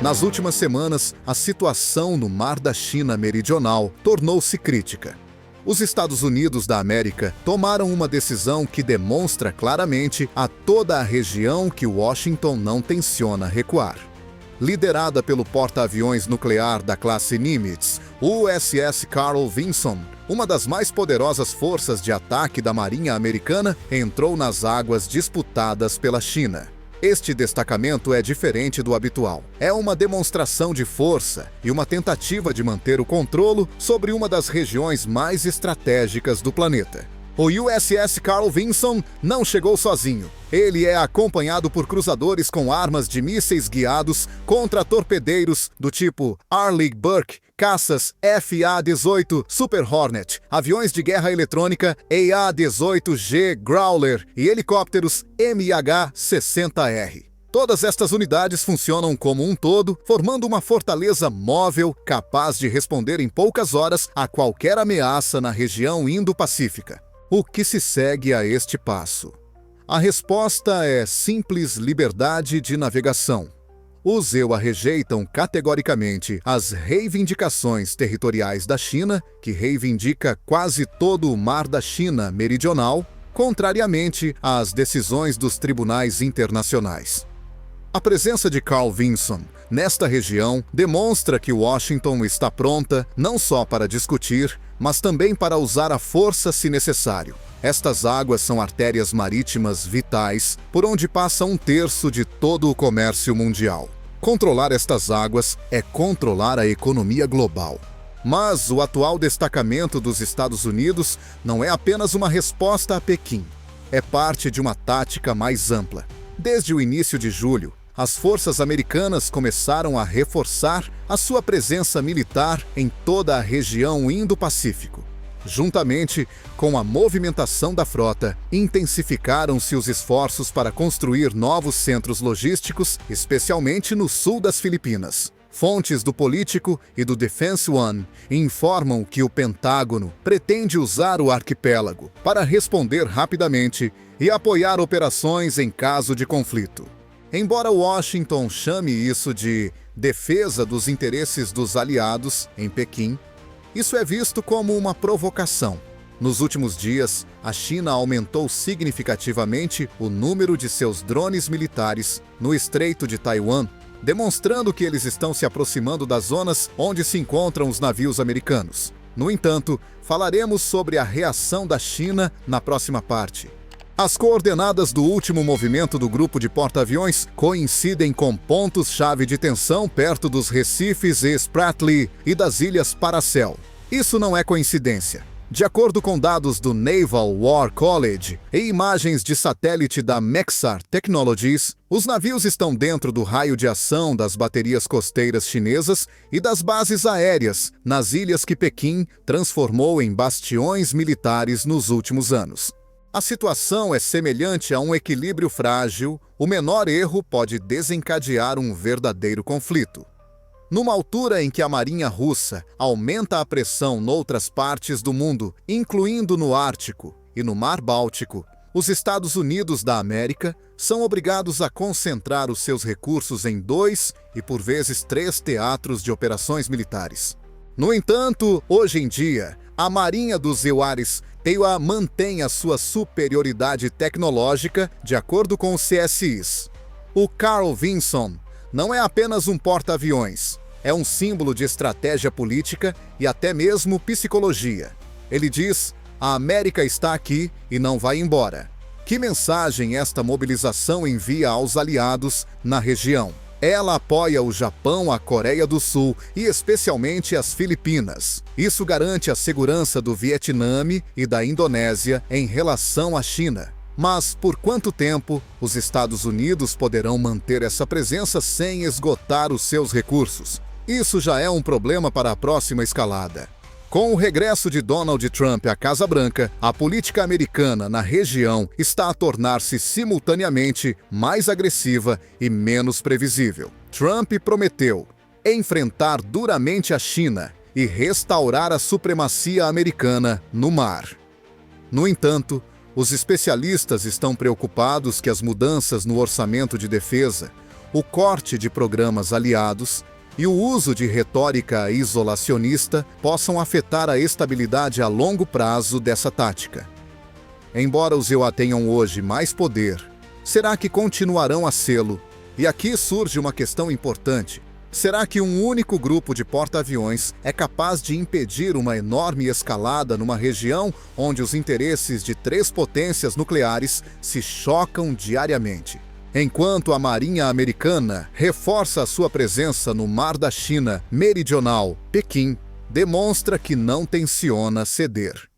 Nas últimas semanas, a situação no Mar da China Meridional tornou-se crítica. Os Estados Unidos da América tomaram uma decisão que demonstra claramente a toda a região que Washington não tenciona recuar. Liderada pelo porta-aviões nuclear da classe Nimitz, o USS Carl Vinson, uma das mais poderosas forças de ataque da Marinha Americana, entrou nas águas disputadas pela China. Este destacamento é diferente do habitual. É uma demonstração de força e uma tentativa de manter o controle sobre uma das regiões mais estratégicas do planeta. O USS Carl Vinson não chegou sozinho. Ele é acompanhado por cruzadores com armas de mísseis guiados contra torpedeiros do tipo Arleigh Burke, caças FA-18 Super Hornet, aviões de guerra eletrônica EA-18G Growler e helicópteros MiH-60R. Todas estas unidades funcionam como um todo, formando uma fortaleza móvel capaz de responder em poucas horas a qualquer ameaça na região Indo-Pacífica. O que se segue a este passo? A resposta é simples liberdade de navegação. Os EUA rejeitam categoricamente as reivindicações territoriais da China, que reivindica quase todo o Mar da China Meridional, contrariamente às decisões dos tribunais internacionais. A presença de Carl Vinson nesta região demonstra que Washington está pronta não só para discutir, mas também para usar a força se necessário. Estas águas são artérias marítimas vitais por onde passa 1/3 de todo o comércio mundial. Controlar estas águas é controlar a economia global. Mas o atual destacamento dos Estados Unidos não é apenas uma resposta a Pequim. É parte de uma tática mais ampla. Desde o início de julho, as forças americanas começaram a reforçar a sua presença militar em toda a região Indo-Pacífico. Juntamente com a movimentação da frota, intensificaram-se os esforços para construir novos centros logísticos, especialmente no sul das Filipinas. Fontes do Político e do Defense One informam que o Pentágono pretende usar o arquipélago para responder rapidamente e apoiar operações em caso de conflito. Embora Washington chame isso de defesa dos interesses dos aliados em Pequim, isso é visto como uma provocação. Nos últimos dias, a China aumentou significativamente o número de seus drones militares no Estreito de Taiwan, demonstrando que eles estão se aproximando das zonas onde se encontram os navios americanos. No entanto, falaremos sobre a reação da China na próxima parte. As coordenadas do último movimento do grupo de porta-aviões coincidem com pontos-chave de tensão perto dos recifes Spratly e das ilhas Paracel. Isso não é coincidência. De acordo com dados do Naval War College e imagens de satélite da Maxar Technologies, os navios estão dentro do raio de ação das baterias costeiras chinesas e das bases aéreas nas ilhas que Pequim transformou em bastiões militares nos últimos anos. A situação é semelhante a um equilíbrio frágil, o menor erro pode desencadear um verdadeiro conflito. Numa altura em que a Marinha Russa aumenta a pressão noutras partes do mundo, incluindo no Ártico e no Mar Báltico, os Estados Unidos da América são obrigados a concentrar os seus recursos em 2 e por vezes 3 teatros de operações militares. No entanto, hoje em dia, a Marinha dos EUAres mantém a sua superioridade tecnológica de acordo com os CSIs. O Carl Vinson não é apenas um porta-aviões, é um símbolo de estratégia política e até mesmo psicologia. Ele diz: a América está aqui e não vai embora. Que mensagem esta mobilização envia aos aliados na região? Ela apoia o Japão, a Coreia do Sul e especialmente as Filipinas. Isso garante a segurança do Vietnã e da Indonésia em relação à China. Mas por quanto tempo os Estados Unidos poderão manter essa presença sem esgotar os seus recursos? Isso já é um problema para a próxima escalada. Com o regresso de Donald Trump à Casa Branca, a política americana na região está a tornar-se simultaneamente mais agressiva e menos previsível. Trump prometeu enfrentar duramente a China e restaurar a supremacia americana no mar. No entanto, os especialistas estão preocupados que as mudanças no orçamento de defesa, o corte de programas aliados e o uso de retórica isolacionista possam afetar a estabilidade a longo prazo dessa tática. Embora os EUA tenham hoje mais poder, será que continuarão a sê-lo? E aqui surge uma questão importante. Será que um único grupo de porta-aviões é capaz de impedir uma enorme escalada numa região onde os interesses de 3 potências nucleares se chocam diariamente? Enquanto a Marinha Americana reforça a sua presença no Mar da China Meridional, Pequim demonstra que não tenciona ceder.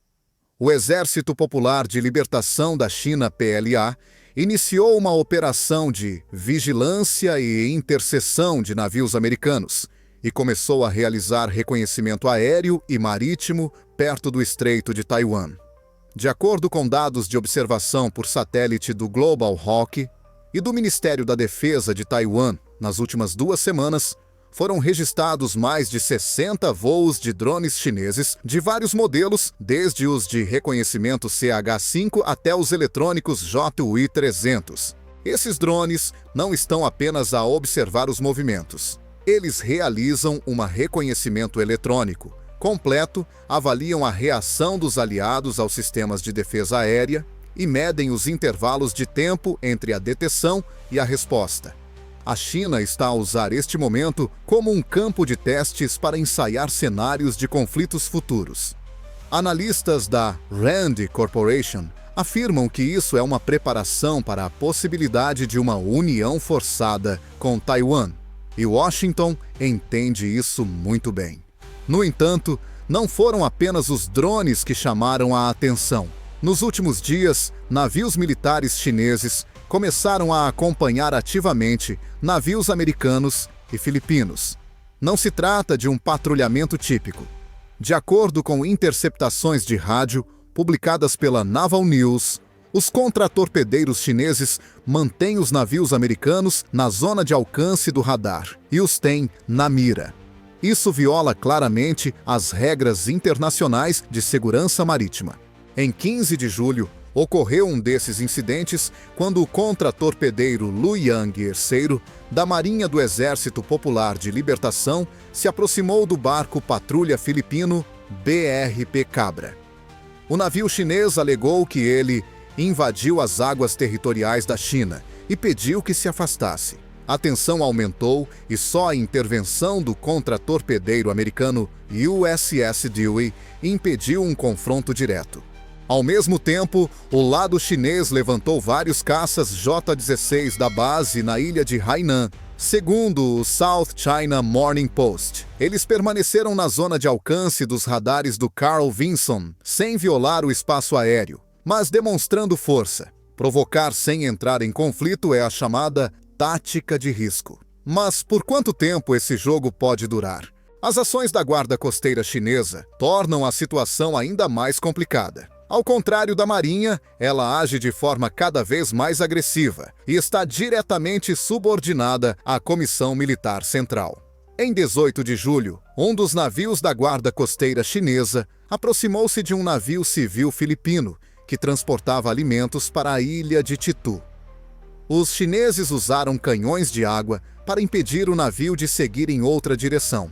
O Exército Popular de Libertação da China, PLA, iniciou uma operação de vigilância e interceção de navios americanos e começou a realizar reconhecimento aéreo e marítimo perto do Estreito de Taiwan. De acordo com dados de observação por satélite do Global Hawk e do Ministério da Defesa de Taiwan, nas últimas 2 semanas, foram registrados mais de 60 voos de drones chineses de vários modelos, desde os de reconhecimento CH-5 até os eletrônicos JUI-300. Esses drones não estão apenas a observar os movimentos. Eles realizam um reconhecimento eletrônico completo, avaliam a reação dos aliados aos sistemas de defesa aérea e medem os intervalos de tempo entre a detecção e a resposta. A China está a usar este momento como um campo de testes para ensaiar cenários de conflitos futuros. Analistas da RAND Corporation afirmam que isso é uma preparação para a possibilidade de uma união forçada com Taiwan, e Washington entende isso muito bem. No entanto, não foram apenas os drones que chamaram a atenção. Nos últimos dias, navios militares chineses começaram a acompanhar ativamente navios americanos e filipinos. Não se trata de um patrulhamento típico. De acordo com interceptações de rádio publicadas pela Naval News, os contratorpedeiros chineses mantêm os navios americanos na zona de alcance do radar e os têm na mira. Isso viola claramente as regras internacionais de segurança marítima. Em 15 de julho, ocorreu um desses incidentes quando o contratorpedeiro Luoyang III, da Marinha do Exército Popular de Libertação, se aproximou do barco patrulha filipino BRP Cabra. O navio chinês alegou que ele invadiu as águas territoriais da China e pediu que se afastasse. A tensão aumentou e só a intervenção do contratorpedeiro americano USS Dewey impediu um confronto direto. Ao mesmo tempo, o lado chinês levantou vários caças J-16 da base na ilha de Hainan. Segundo o South China Morning Post, eles permaneceram na zona de alcance dos radares do Carl Vinson, sem violar o espaço aéreo, mas demonstrando força. Provocar sem entrar em conflito é a chamada tática de risco. Mas por quanto tempo esse jogo pode durar? As ações da Guarda Costeira Chinesa tornam a situação ainda mais complicada. Ao contrário da Marinha, ela age de forma cada vez mais agressiva e está diretamente subordinada à Comissão Militar Central. Em 18 de julho, um dos navios da Guarda Costeira Chinesa aproximou-se de um navio civil filipino que transportava alimentos para a ilha de Titu. Os chineses usaram canhões de água para impedir o navio de seguir em outra direção.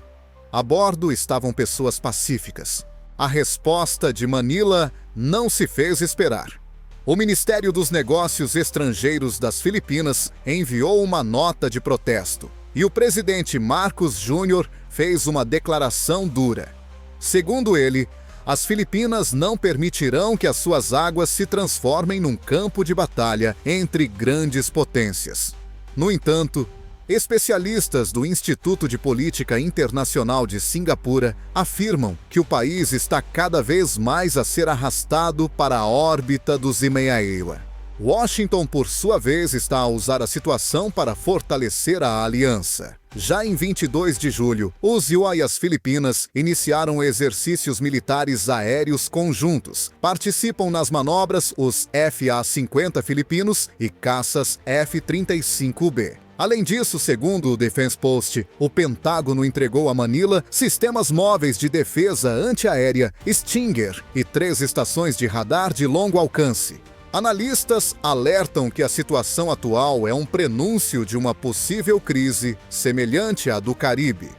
A bordo estavam pessoas pacíficas. A resposta de Manila não se fez esperar. O Ministério dos Negócios Estrangeiros das Filipinas enviou uma nota de protesto e o presidente Marcos Júnior fez uma declaração dura. Segundo ele, as Filipinas não permitirão que as suas águas se transformem num campo de batalha entre grandes potências. No entanto, especialistas do Instituto de Política Internacional de Singapura afirmam que o país está cada vez mais a ser arrastado para a órbita dos Imeaewa. Washington, por sua vez, está a usar a situação para fortalecer a aliança. Já em 22 de julho, os UA e as Filipinas iniciaram exercícios militares aéreos conjuntos. Participam nas manobras os FA-50 filipinos e caças F-35B. Além disso, segundo o Defense Post, o Pentágono entregou a Manila sistemas móveis de defesa antiaérea Stinger e 3 estações de radar de longo alcance. Analistas alertam que a situação atual é um prenúncio de uma possível crise semelhante à do Caribe.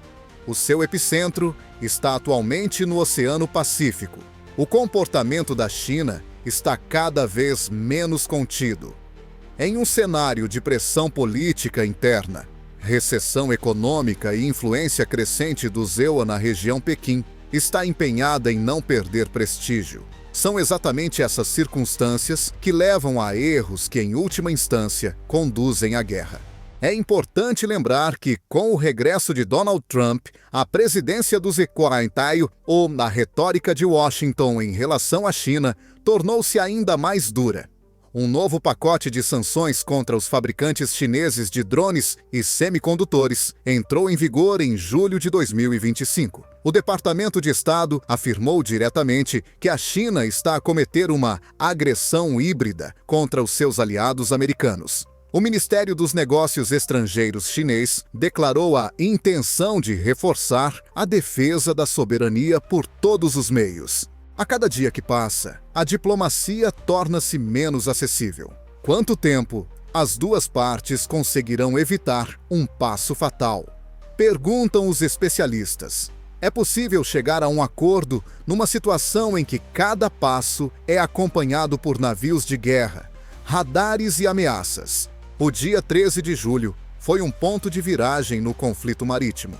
O seu epicentro está atualmente no Oceano Pacífico. O comportamento da China está cada vez menos contido. Em um cenário de pressão política interna, recessão econômica e influência crescente do ZEUA na região, Pequim está empenhada em não perder prestígio. São exatamente essas circunstâncias que levam a erros que, em última instância, conduzem à guerra. É importante lembrar que, com o regresso de Donald Trump à presidência do Z40, a retórica de Washington em relação à China tornou-se ainda mais dura. Um novo pacote de sanções contra os fabricantes chineses de drones e semicondutores entrou em vigor em julho de 2025. O Departamento de Estado afirmou diretamente que a China está a cometer uma agressão híbrida contra os seus aliados americanos. O Ministério dos Negócios Estrangeiros chinês declarou a intenção de reforçar a defesa da soberania por todos os meios. A cada dia que passa, a diplomacia torna-se menos acessível. Quanto tempo as duas partes conseguirão evitar um passo fatal? Perguntam os especialistas. É possível chegar a um acordo numa situação em que cada passo é acompanhado por navios de guerra, radares e ameaças. O dia 13 de julho foi um ponto de viragem no conflito marítimo.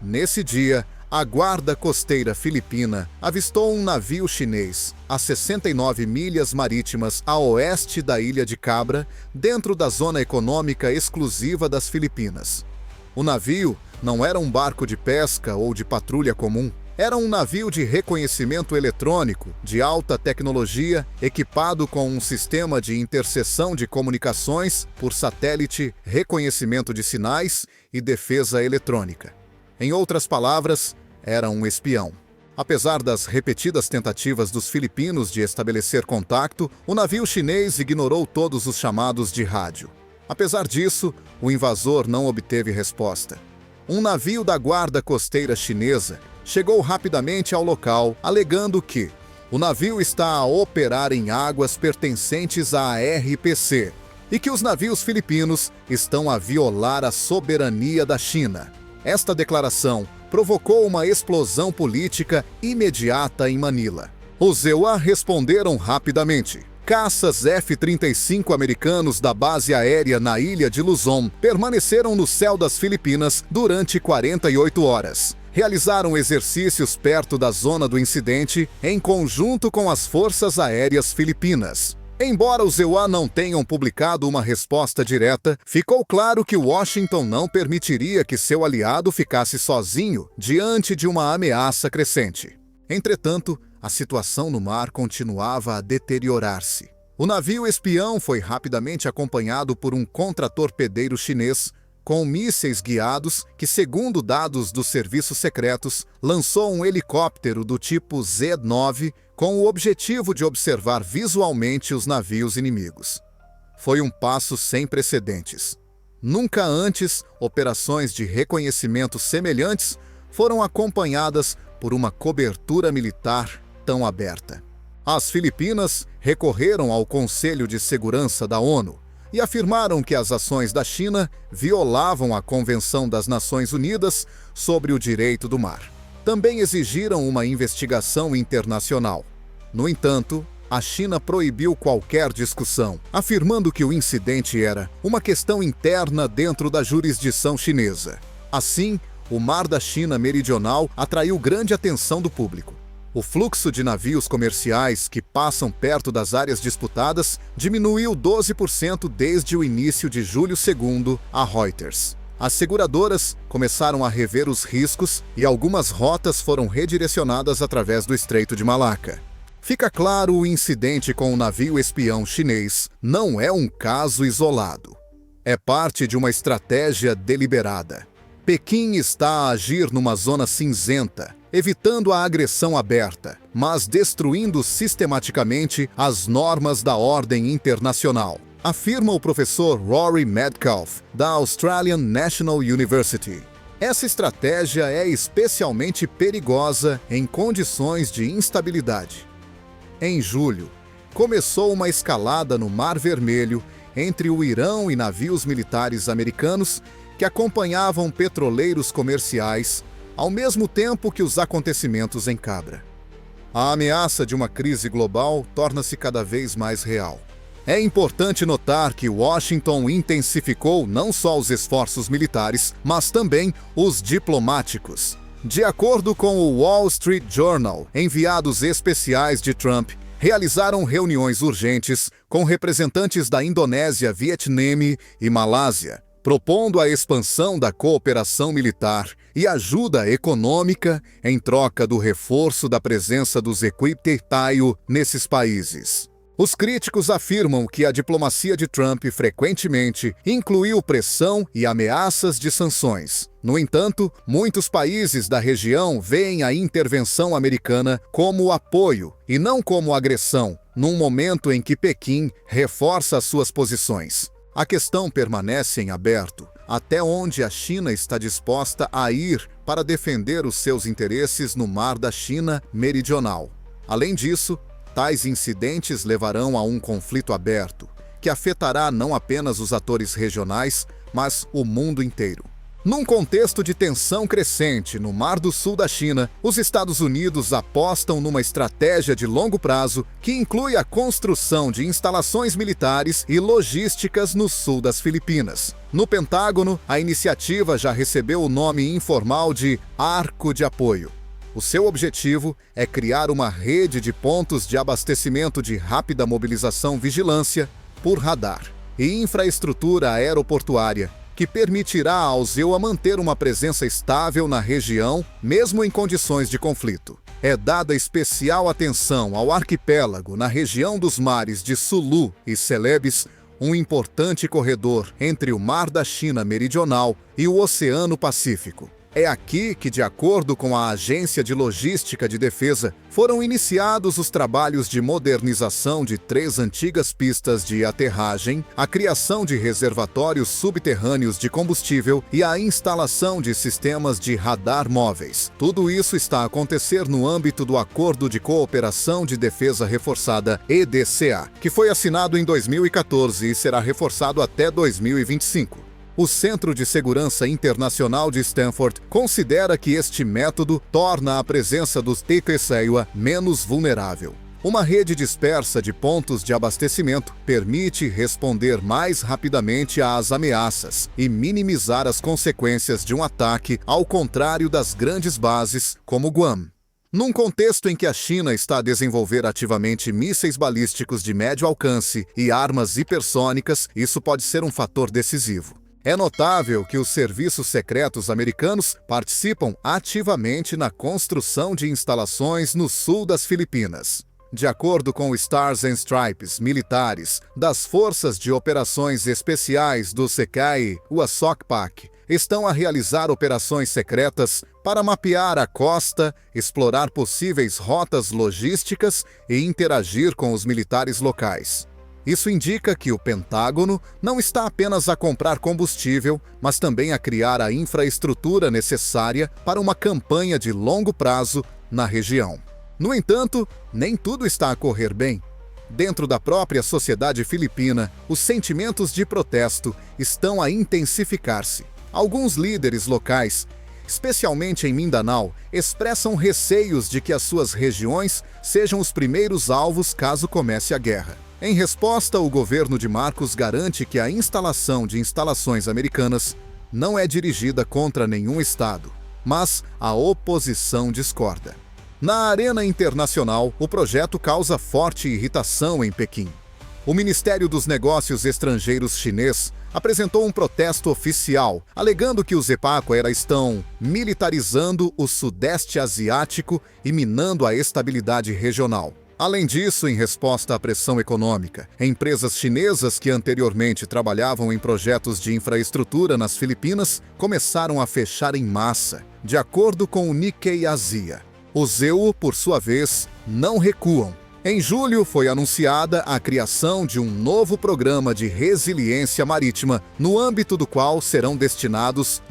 Nesse dia, a Guarda Costeira Filipina avistou um navio chinês a 69 milhas marítimas a oeste da Ilha de Cabra, dentro da zona econômica exclusiva das Filipinas. O navio não era um barco de pesca ou de patrulha comum. Era um navio de reconhecimento eletrônico, de alta tecnologia, equipado com um sistema de interseção de comunicações por satélite, reconhecimento de sinais e defesa eletrônica. Em outras palavras, era um espião. Apesar das repetidas tentativas dos filipinos de estabelecer contato, o navio chinês ignorou todos os chamados de rádio. Apesar disso, o invasor não obteve resposta. Um navio da Guarda Costeira Chinesa chegou rapidamente ao local, alegando que o navio está a operar em águas pertencentes à RPC e que os navios filipinos estão a violar a soberania da China. Esta declaração provocou uma explosão política imediata em Manila. Os EUA responderam rapidamente. Caças F-35 americanos da base aérea na ilha de Luzon permaneceram no céu das Filipinas durante 48 horas. Realizaram exercícios perto da zona do incidente em conjunto com as forças aéreas filipinas. Embora os EUA não tenham publicado uma resposta direta, ficou claro que Washington não permitiria que seu aliado ficasse sozinho diante de uma ameaça crescente. Entretanto, a situação no mar continuava a deteriorar-se. O navio espião foi rapidamente acompanhado por um contratorpedeiro chinês com mísseis guiados que, segundo dados dos serviços secretos, lançou um helicóptero do tipo Z-9 com o objetivo de observar visualmente os navios inimigos. Foi um passo sem precedentes. Nunca antes, operações de reconhecimento semelhantes foram acompanhadas por uma cobertura militar tão aberta. As Filipinas recorreram ao Conselho de Segurança da ONU e afirmaram que as ações da China violavam a Convenção das Nações Unidas sobre o Direito do Mar. Também exigiram uma investigação internacional. No entanto, a China proibiu qualquer discussão, afirmando que o incidente era uma questão interna dentro da jurisdição chinesa. Assim, o Mar da China Meridional atraiu grande atenção do público. O fluxo de navios comerciais que passam perto das áreas disputadas diminuiu 12% desde o início de julho, segundo a Reuters. As seguradoras começaram a rever os riscos e algumas rotas foram redirecionadas através do Estreito de Malaca. Fica claro, o incidente com o navio espião chinês não é um caso isolado. É parte de uma estratégia deliberada. Pequim está a agir numa zona cinzenta, evitando a agressão aberta, mas destruindo sistematicamente as normas da ordem internacional, afirma o professor Rory Metcalf, da Australian National University. Essa estratégia é especialmente perigosa em condições de instabilidade. Em julho, começou uma escalada no Mar Vermelho entre o Irão e navios militares americanos que acompanhavam petroleiros comerciais, ao mesmo tempo que os acontecimentos em Cabra. A ameaça de uma crise global torna-se cada vez mais real. É importante notar que Washington intensificou não só os esforços militares, mas também os diplomáticos. De acordo com o Wall Street Journal, enviados especiais de Trump realizaram reuniões urgentes com representantes da Indonésia, Vietnã e Malásia, propondo a expansão da cooperação militar e ajuda econômica em troca do reforço da presença dos equipteiros nesses países. Os críticos afirmam que a diplomacia de Trump frequentemente incluiu pressão e ameaças de sanções. No entanto, muitos países da região veem a intervenção americana como apoio e não como agressão, num momento em que Pequim reforça suas posições. A questão permanece em aberto. Até onde a China está disposta a ir para defender os seus interesses no Mar da China Meridional? Além disso, tais incidentes levarão a um conflito aberto, que afetará não apenas os atores regionais, mas o mundo inteiro. Num contexto de tensão crescente no Mar do Sul da China, os Estados Unidos apostam numa estratégia de longo prazo que inclui a construção de instalações militares e logísticas no sul das Filipinas. No Pentágono, a iniciativa já recebeu o nome informal de Arco de Apoio. O seu objetivo é criar uma rede de pontos de abastecimento de rápida mobilização vigilância por radar e infraestrutura aeroportuária, que permitirá ao ZEUA manter uma presença estável na região, mesmo em condições de conflito. É dada especial atenção ao arquipélago na região dos mares de Sulu e Celebes, um importante corredor entre o Mar da China Meridional e o Oceano Pacífico. É aqui que, de acordo com a Agência de Logística de Defesa, foram iniciados os trabalhos de modernização de 3 antigas pistas de aterragem, a criação de reservatórios subterrâneos de combustível e a instalação de sistemas de radar móveis. Tudo isso está a acontecer no âmbito do Acordo de Cooperação de Defesa Reforçada, EDCA, que foi assinado em 2014 e será reforçado até 2025. O Centro de Segurança Internacional de Stanford considera que este método torna a presença dos TKCEUA menos vulnerável. Uma rede dispersa de pontos de abastecimento permite responder mais rapidamente às ameaças e minimizar as consequências de um ataque, ao contrário das grandes bases como Guam. Num contexto em que a China está a desenvolver ativamente mísseis balísticos de médio alcance e armas hipersônicas, isso pode ser um fator decisivo. É notável que os serviços secretos americanos participam ativamente na construção de instalações no sul das Filipinas. De acordo com Stars and Stripes, militares das Forças de Operações Especiais do SECAI, o SOCPAC, estão a realizar operações secretas para mapear a costa, explorar possíveis rotas logísticas e interagir com os militares locais. Isso indica que o Pentágono não está apenas a comprar combustível, mas também a criar a infraestrutura necessária para uma campanha de longo prazo na região. No entanto, nem tudo está a correr bem. Dentro da própria sociedade filipina, os sentimentos de protesto estão a intensificar-se. Alguns líderes locais, especialmente em Mindanao, expressam receios de que as suas regiões sejam os primeiros alvos caso comece a guerra. Em resposta, o governo de Marcos garante que a instalação de instalações americanas não é dirigida contra nenhum estado, mas a oposição discorda. Na arena internacional, o projeto causa forte irritação em Pequim. O Ministério dos Negócios Estrangeiros chinês apresentou um protesto oficial, alegando que os EPACOERA estão militarizando o Sudeste Asiático e minando a estabilidade regional. Além disso, em resposta à pressão econômica, empresas chinesas que anteriormente trabalhavam em projetos de infraestrutura nas Filipinas começaram a fechar em massa, de acordo com o Nikkei Asia. Os ZEU, por sua vez, não recuam. Em julho, foi anunciada a criação de um novo programa de resiliência marítima, no âmbito do qual serão destinados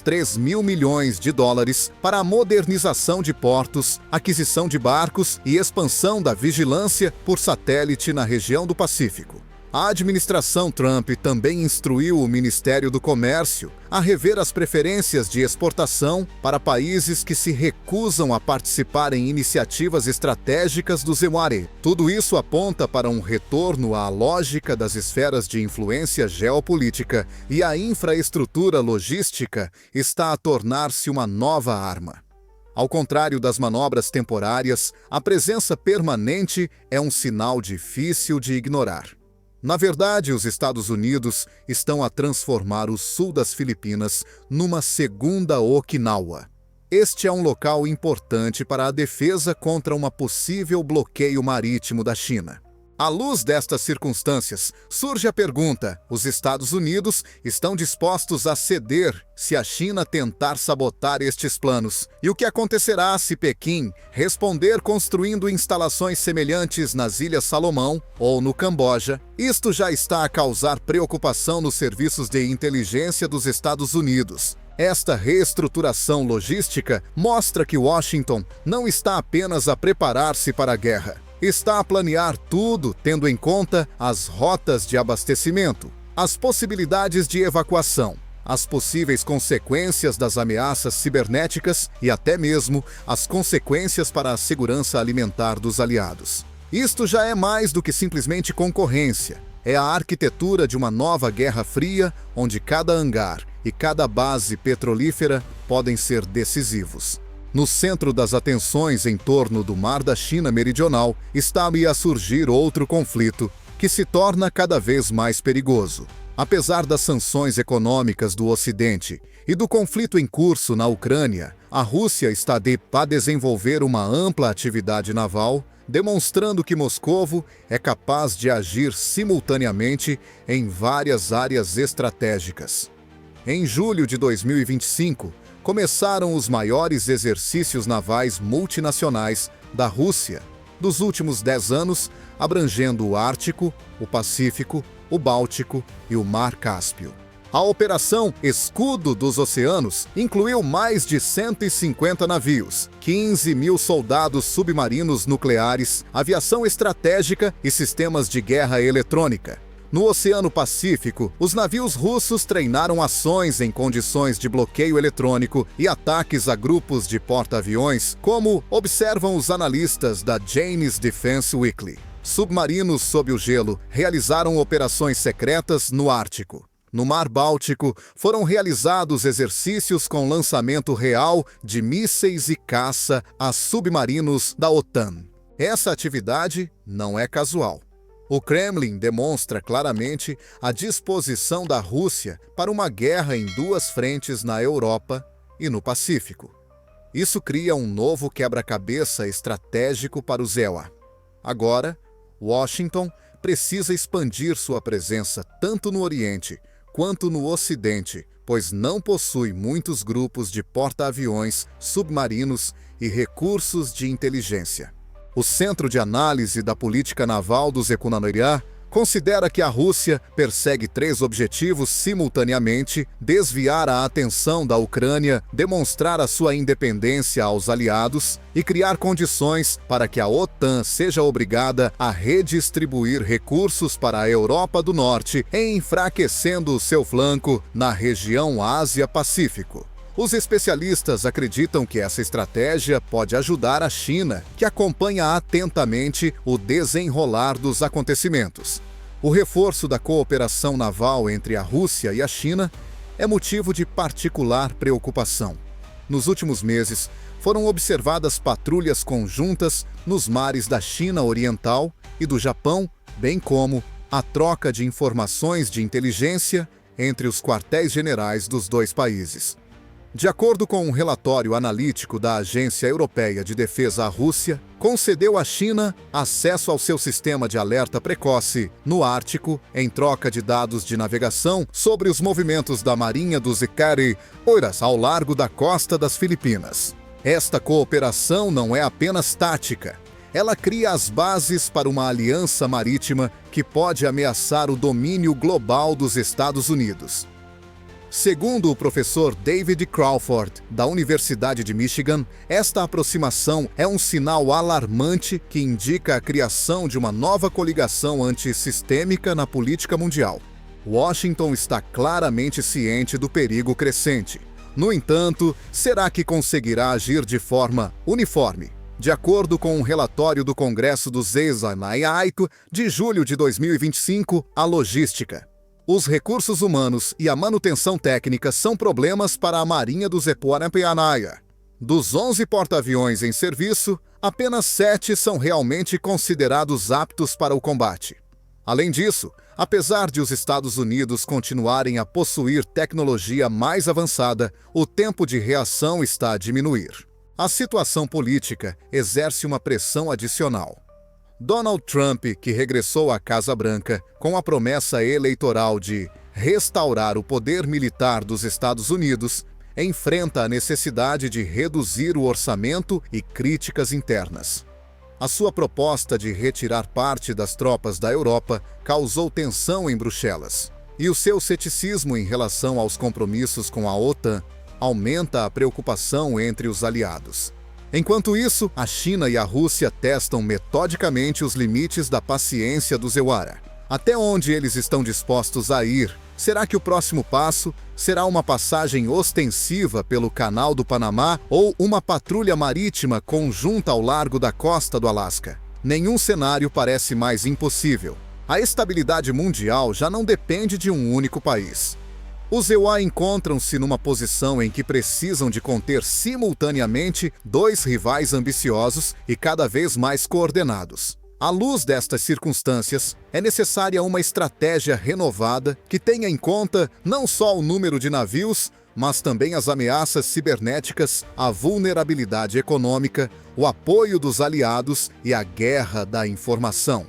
3 mil milhões de dólares para a modernização de portos, aquisição de barcos e expansão da vigilância por satélite na região do Pacífico. A administração Trump também instruiu o Ministério do Comércio a rever as preferências de exportação para países que se recusam a participar em iniciativas estratégicas do ZEMARE. Tudo isso aponta para um retorno à lógica das esferas de influência geopolítica, e a infraestrutura logística está a tornar-se uma nova arma. Ao contrário das manobras temporárias, a presença permanente é um sinal difícil de ignorar. Na verdade, os Estados Unidos estão a transformar o sul das Filipinas numa segunda Okinawa. Este é um local importante para a defesa contra um possível bloqueio marítimo da China. À luz destas circunstâncias, surge a pergunta: os Estados Unidos estão dispostos a ceder se a China tentar sabotar estes planos? E o que acontecerá se Pequim responder construindo instalações semelhantes nas Ilhas Salomão ou no Camboja? Isto já está a causar preocupação nos serviços de inteligência dos Estados Unidos. Esta reestruturação logística mostra que Washington não está apenas a preparar-se para a guerra. Está a planear tudo tendo em conta as rotas de abastecimento, as possibilidades de evacuação, as possíveis consequências das ameaças cibernéticas e até mesmo as consequências para a segurança alimentar dos aliados. Isto já é mais do que simplesmente concorrência. É a arquitetura de uma nova Guerra Fria, onde cada hangar e cada base petrolífera podem ser decisivos. No centro das atenções em torno do Mar da China Meridional está a surgir outro conflito, que se torna cada vez mais perigoso. Apesar das sanções econômicas do Ocidente e do conflito em curso na Ucrânia, a Rússia está a desenvolver uma ampla atividade naval, demonstrando que Moscovo é capaz de agir simultaneamente em várias áreas estratégicas. Em julho de 2025, começaram os maiores exercícios navais multinacionais da Rússia dos últimos 10 anos, abrangendo o Ártico, o Pacífico, o Báltico e o Mar Cáspio. A Operação Escudo dos Oceanos incluiu mais de 150 navios, 15 mil soldados submarinos nucleares, aviação estratégica e sistemas de guerra eletrônica. No Oceano Pacífico, os navios russos treinaram ações em condições de bloqueio eletrônico e ataques a grupos de porta-aviões, como observam os analistas da Jane's Defense Weekly. Submarinos sob o gelo realizaram operações secretas no Ártico. No Mar Báltico, foram realizados exercícios com lançamento real de mísseis e caça a submarinos da OTAN. Essa atividade não é casual. O Kremlin demonstra claramente a disposição da Rússia para uma guerra em duas frentes na Europa e no Pacífico. Isso cria um novo quebra-cabeça estratégico para o ZEWA. Agora, Washington precisa expandir sua presença tanto no Oriente quanto no Ocidente, pois não possui muitos grupos de porta-aviões, submarinos e recursos de inteligência. O Centro de Análise da Política Naval do Zekunanoria considera que a Rússia persegue 3 objetivos simultaneamente: desviar a atenção da Ucrânia, demonstrar a sua independência aos aliados e criar condições para que a OTAN seja obrigada a redistribuir recursos para a Europa do Norte, enfraquecendo o seu flanco na região Ásia-Pacífico. Os especialistas acreditam que essa estratégia pode ajudar a China, que acompanha atentamente o desenrolar dos acontecimentos. O reforço da cooperação naval entre a Rússia e a China é motivo de particular preocupação. Nos últimos meses, foram observadas patrulhas conjuntas nos mares da China Oriental e do Japão, bem como a troca de informações de inteligência entre os quartéis-generais dos dois países. De acordo com um relatório analítico da Agência Europeia de Defesa, a Rússia concedeu à China acesso ao seu sistema de alerta precoce no Ártico em troca de dados de navegação sobre os movimentos da Marinha dos Icari ao largo da costa das Filipinas. Esta cooperação não é apenas tática, ela cria as bases para uma aliança marítima que pode ameaçar o domínio global dos Estados Unidos. Segundo o professor David Crawford, da Universidade de Michigan, esta aproximação é um sinal alarmante que indica a criação de uma nova coligação antissistêmica na política mundial. Washington está claramente ciente do perigo crescente. No entanto, será que conseguirá agir de forma uniforme? De acordo com um relatório do Congresso dos Ex-Anaiaico de julho de 2025, a logística, os recursos humanos e a manutenção técnica são problemas para a Marinha dos Epuanapeanaia. Dos 11 porta-aviões em serviço, apenas 7 são realmente considerados aptos para o combate. Além disso, apesar de os Estados Unidos continuarem a possuir tecnologia mais avançada, o tempo de reação está a diminuir. A situação política exerce uma pressão adicional. Donald Trump, que regressou à Casa Branca com a promessa eleitoral de restaurar o poder militar dos Estados Unidos, enfrenta a necessidade de reduzir o orçamento e críticas internas. A sua proposta de retirar parte das tropas da Europa causou tensão em Bruxelas, e o seu ceticismo em relação aos compromissos com a OTAN aumenta a preocupação entre os aliados. Enquanto isso, a China e a Rússia testam metodicamente os limites da paciência dos EUARA. Até onde eles estão dispostos a ir? Será que o próximo passo será uma passagem ostensiva pelo Canal do Panamá ou uma patrulha marítima conjunta ao largo da costa do Alasca? Nenhum cenário parece mais impossível. A estabilidade mundial já não depende de um único país. Os EUA encontram-se numa posição em que precisam de conter simultaneamente 2 rivais ambiciosos e cada vez mais coordenados. À luz destas circunstâncias, é necessária uma estratégia renovada que tenha em conta não só o número de navios, mas também as ameaças cibernéticas, a vulnerabilidade econômica, o apoio dos aliados e a guerra da informação.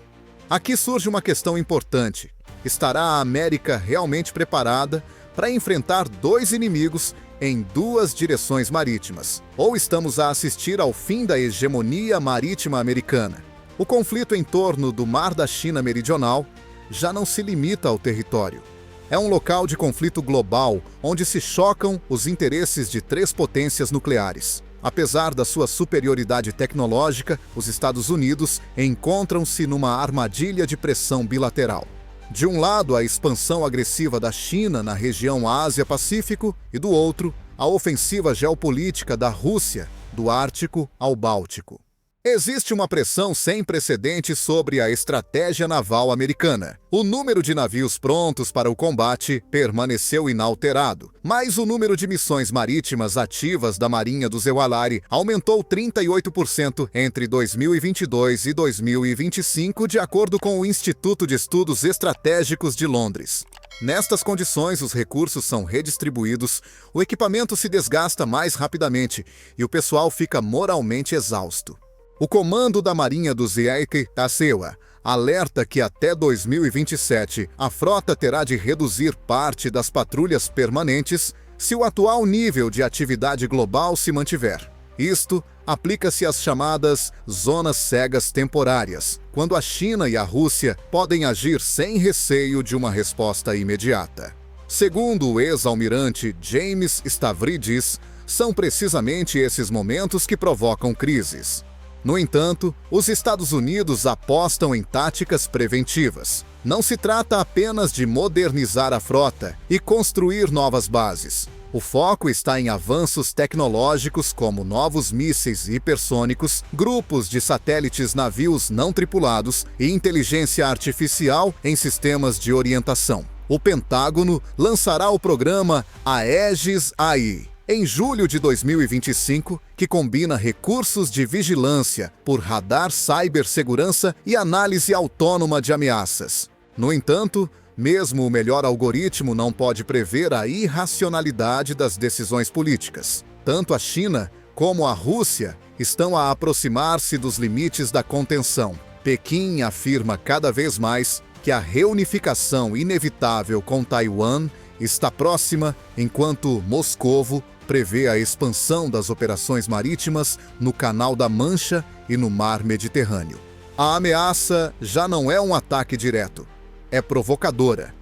Aqui surge uma questão importante. Estará a América realmente preparada para enfrentar 2 inimigos em 2 direções marítimas? Ou estamos a assistir ao fim da hegemonia marítima americana? O conflito em torno do Mar da China Meridional já não se limita ao território. É um local de conflito global onde se chocam os interesses de 3 potências nucleares. Apesar da sua superioridade tecnológica, os Estados Unidos encontram-se numa armadilha de pressão bilateral. De um lado, a expansão agressiva da China na região Ásia-Pacífico e do outro, a ofensiva geopolítica da Rússia, do Ártico ao Báltico. Existe uma pressão sem precedentes sobre a estratégia naval americana. O número de navios prontos para o combate permaneceu inalterado, mas o número de missões marítimas ativas da Marinha dos EUALARI aumentou 38% entre 2022 e 2025, de acordo com o Instituto de Estudos Estratégicos de Londres. Nestas condições, os recursos são redistribuídos, o equipamento se desgasta mais rapidamente e o pessoal fica moralmente exausto. O comando da Marinha dos EIC, ASEWA, alerta que até 2027 a frota terá de reduzir parte das patrulhas permanentes se o atual nível de atividade global se mantiver. Isto aplica-se às chamadas zonas cegas temporárias, quando a China e a Rússia podem agir sem receio de uma resposta imediata. Segundo o ex-almirante James Stavridis, são precisamente esses momentos que provocam crises. No entanto, os Estados Unidos apostam em táticas preventivas. Não se trata apenas de modernizar a frota e construir novas bases. O foco está em avanços tecnológicos como novos mísseis hipersônicos, grupos de satélites navios não tripulados e inteligência artificial em sistemas de orientação. O Pentágono lançará o programa Aegis AI em julho de 2025, que combina recursos de vigilância por radar, cibersegurança e análise autônoma de ameaças. No entanto, mesmo o melhor algoritmo não pode prever a irracionalidade das decisões políticas. Tanto a China como a Rússia estão a aproximar-se dos limites da contenção. Pequim afirma cada vez mais que a reunificação inevitável com Taiwan está próxima, enquanto Moscovo prevê a expansão das operações marítimas no Canal da Mancha e no Mar Mediterrâneo. A ameaça já não é um ataque direto, é provocadora.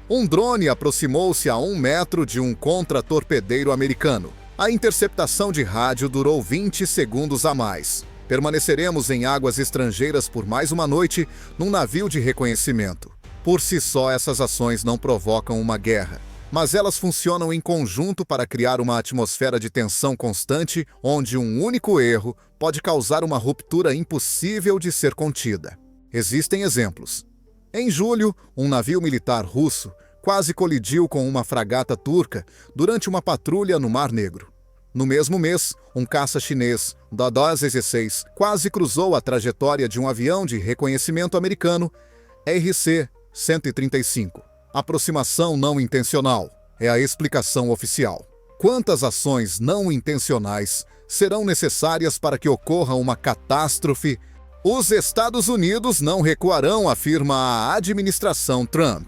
Um drone aproximou-se a 1 metro de um contra-torpedeiro americano. A interceptação de rádio durou 20 segundos a mais. Permaneceremos em águas estrangeiras por mais uma noite num navio de reconhecimento. Por si só, essas ações não provocam uma guerra, mas elas funcionam em conjunto para criar uma atmosfera de tensão constante, onde um único erro pode causar uma ruptura impossível de ser contida. Existem exemplos. Em julho, um navio militar russo quase colidiu com uma fragata turca durante uma patrulha no Mar Negro. No mesmo mês, um caça chinês, da DA-16, quase cruzou a trajetória de um avião de reconhecimento americano RC-135. Aproximação não intencional é a explicação oficial. Quantas ações não intencionais serão necessárias para que ocorra uma catástrofe? Os Estados Unidos não recuarão, afirma a administração Trump.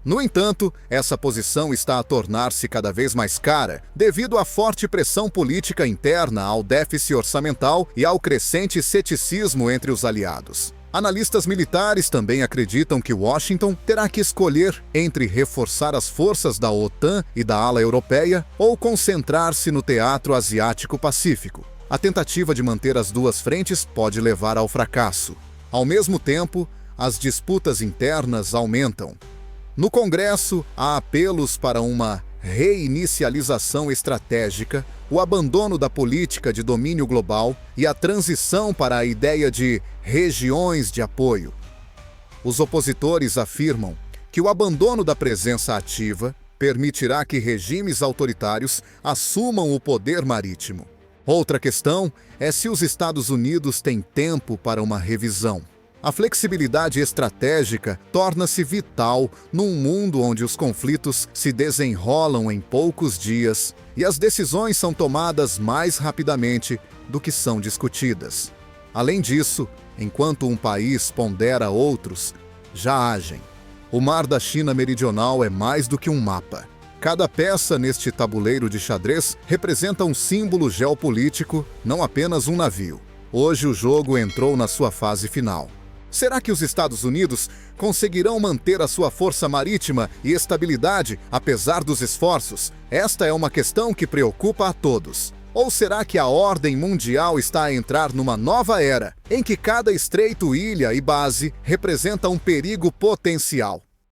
No entanto, essa posição está a tornar-se cada vez mais cara devido à forte pressão política interna, ao déficit orçamental e ao crescente ceticismo entre os aliados. Analistas militares também acreditam que Washington terá que escolher entre reforçar as forças da OTAN e da ala europeia ou concentrar-se no teatro asiático-pacífico. A tentativa de manter as duas frentes pode levar ao fracasso. Ao mesmo tempo, as disputas internas aumentam. No Congresso, há apelos para uma reinicialização estratégica, o abandono da política de domínio global e a transição para a ideia de regiões de apoio. Os opositores afirmam que o abandono da presença ativa permitirá que regimes autoritários assumam o poder marítimo. Outra questão é se os Estados Unidos têm tempo para uma revisão. A flexibilidade estratégica torna-se vital num mundo onde os conflitos se desenrolam em poucos dias e as decisões são tomadas mais rapidamente do que são discutidas. Além disso, enquanto um país pondera outros, já agem. O Mar da China Meridional é mais do que um mapa. Cada peça neste tabuleiro de xadrez representa um símbolo geopolítico, não apenas um navio. Hoje o jogo entrou na sua fase final. Será que os Estados Unidos conseguirão manter a sua força marítima e estabilidade apesar dos esforços? Esta é uma questão que preocupa a todos. Ou será que a ordem mundial está a entrar numa nova era, em que cada estreito, ilha e base representa um perigo potencial?